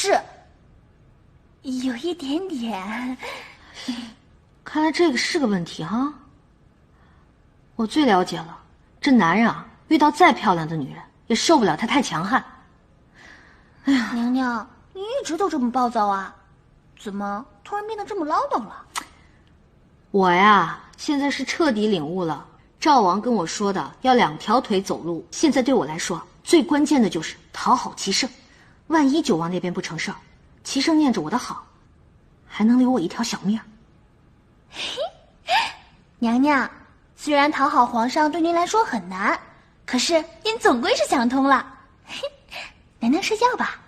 是，有一点点。看来这个是个问题哈。我最了解了，这男人啊，遇到再漂亮的女人也受不了她太强悍。哎呀，娘娘，你一直都这么暴躁啊？怎么突然变得这么唠叨了？我呀，现在是彻底领悟了赵王跟我说的要2条腿走路。现在对我来说，最关键的就是讨好齐胜。万一九王那边不成事儿，齐胜念着我的好，还能留我一条小命。娘娘，虽然讨好皇上对您来说很难，可是您总归是想通了。娘娘睡觉吧。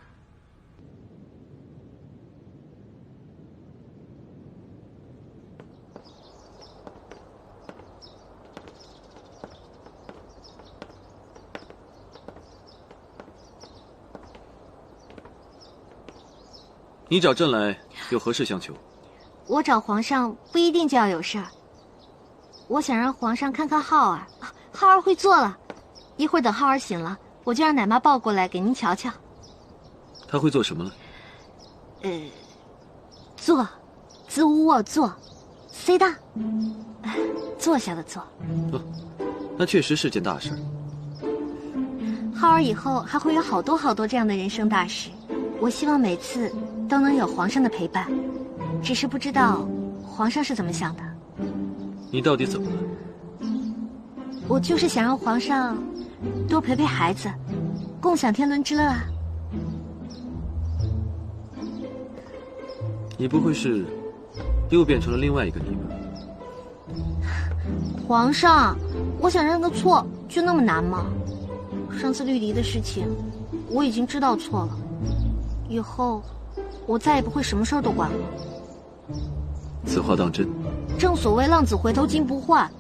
你找朕来有何事相求？我找皇上不一定就要有事儿。我想让皇上看看浩儿，浩儿会做了。一会儿等浩儿醒了，我就让奶妈抱过来给您瞧瞧。他会做什么了？坐，子午我坐，C 大，坐下的坐。哦，那确实是件大事。浩儿以后还会有好多好多这样的人生大事，我希望每次都能有皇上的陪伴，只是不知道皇上是怎么想的。你到底怎么了？我就是想让皇上多陪陪孩子，共享天伦之乐啊。你不会是又变成了另外一个你吧？皇上，我想认个错，就那么难吗？上次绿篱的事情，我已经知道错了，以后我再也不会什么事儿都管了。此话当真？正所谓浪子回头金不换，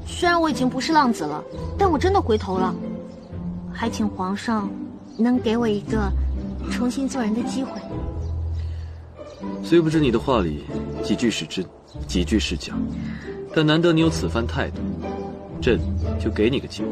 虽然我已经不是浪子了，但我真的回头了。还请皇上能给我一个重新做人的机会。虽不知你的话里几句是真，几句是假，但难得你有此番态度，朕就给你个机会。